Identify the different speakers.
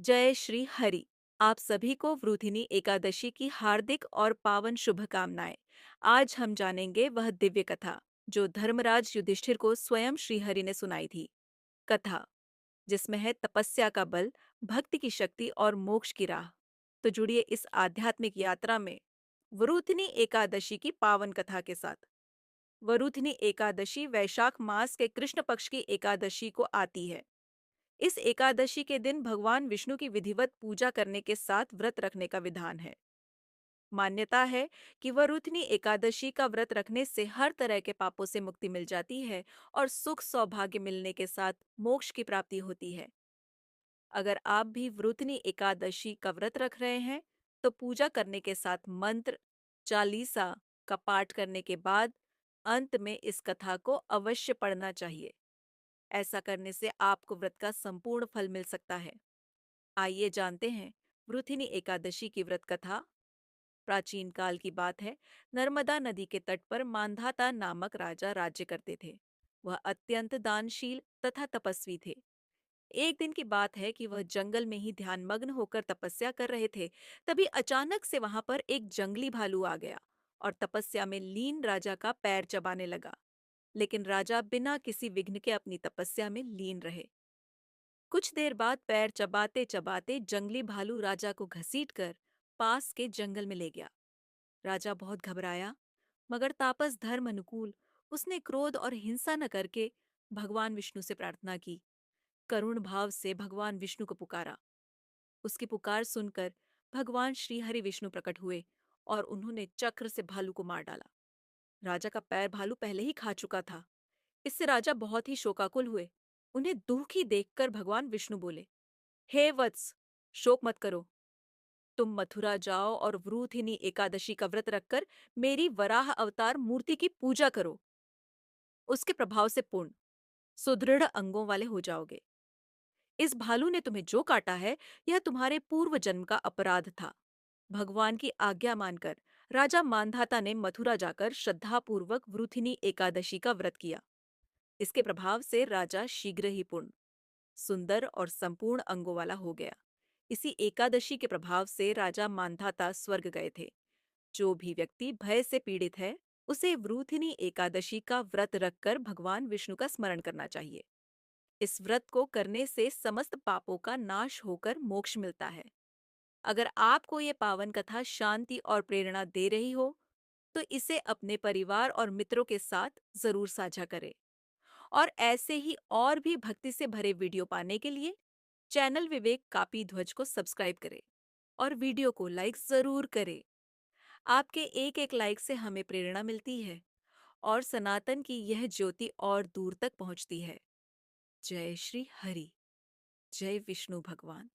Speaker 1: जय श्री हरि। आप सभी को वृधिनी एकादशी की हार्दिक और पावन शुभकामनाएं। आज हम जानेंगे वह दिव्य कथा जो धर्मराज युधिष्ठिर को स्वयं श्री हरि ने सुनाई थी। कथा जिसमें है तपस्या का बल, भक्ति की शक्ति और मोक्ष की राह। तो जुड़िए इस आध्यात्मिक यात्रा में वरुथिनी एकादशी की पावन कथा के साथ। वरुथिनी एकादशी वैशाख मास के कृष्ण पक्ष की एकादशी को आती है। इस एकादशी के दिन भगवान विष्णु की विधिवत पूजा करने के साथ व्रत रखने का विधान है। मान्यता है कि वरुथनी एकादशी का व्रत रखने से हर तरह के पापों से मुक्ति मिल जाती है और सुख सौभाग्य मिलने के साथ मोक्ष की प्राप्ति होती है। अगर आप भी वरुथनी एकादशी का व्रत रख रहे हैं तो पूजा करने के साथ मंत्र चालीसा का पाठ करने के बाद अंत में इस कथा को अवश्य पढ़ना चाहिए। ऐसा करने से आपको व्रत का संपूर्ण फल मिल सकता है। आइए जानते हैं वृथिनी एकादशी की व्रत कथा। प्राचीन काल की बात है। नर्मदा नदी के तट पर मांधाता नामक राजा राज्य करते थे। वह अत्यंत दानशील तथा तपस्वी थे। एक दिन की बात है कि वह जंगल में ही ध्यानमग्न होकर तपस्या कर रहे थे। तभी अचानक से वहां पर एक जंगली भालू आ गया और तपस्या में लीन राजा का पैर चबाने लगा। लेकिन राजा बिना किसी विघ्न के अपनी तपस्या में लीन रहे। कुछ देर बाद पैर चबाते चबाते जंगली भालू राजा को घसीटकर पास के जंगल में ले गया। राजा बहुत घबराया, मगर तापस धर्म अनुकूल उसने क्रोध और हिंसा न करके भगवान विष्णु से प्रार्थना की। करुण भाव से भगवान विष्णु को पुकारा। उसकी पुकार सुनकर भगवान श्री हरि विष्णु प्रकट हुए और उन्होंने चक्र से भालू को मार डाला। राजा का पैर भालू पहले ही खा चुका था। इससे राजा बहुत ही शोकाकुल हुए। उन्हें दुखी देखकर भगवान विष्णु बोले, हे वत्स, शोक मत करो। तुम मथुरा जाओ और वृथिनी एकादशी का व्रत रखकर मेरी वराह अवतार मूर्ति की पूजा करो। उसके प्रभाव से पूर्ण सुदृढ़ अंगों वाले हो जाओगे। इस भालू ने तुम्हें जो काटा है यह तुम्हारे पूर्व जन्म का अपराध था। भगवान की आज्ञा मानकर राजा मांधाता ने मथुरा जाकर श्रद्धापूर्वक वृथिनी एकादशी का व्रत किया। इसके प्रभाव से राजा शीघ्र ही पूर्ण सुंदर और संपूर्ण अंगों वाला हो गया। इसी एकादशी के प्रभाव से राजा मांधाता स्वर्ग गए थे। जो भी व्यक्ति भय से पीड़ित है उसे वृथिनी एकादशी का व्रत रखकर भगवान विष्णु का स्मरण करना चाहिए। इस व्रत को करने से समस्त पापों का नाश होकर मोक्ष मिलता है। अगर आपको ये पावन कथा शांति और प्रेरणा दे रही हो तो इसे अपने परिवार और मित्रों के साथ जरूर साझा करें। और ऐसे ही और भी भक्ति से भरे वीडियो पाने के लिए चैनल विवेक कापी ध्वज को सब्सक्राइब करें और वीडियो को लाइक जरूर करें। आपके एक एक लाइक से हमें प्रेरणा मिलती है और सनातन की यह ज्योति और दूर तक पहुंचती है। जय श्री हरि। जय विष्णु भगवान।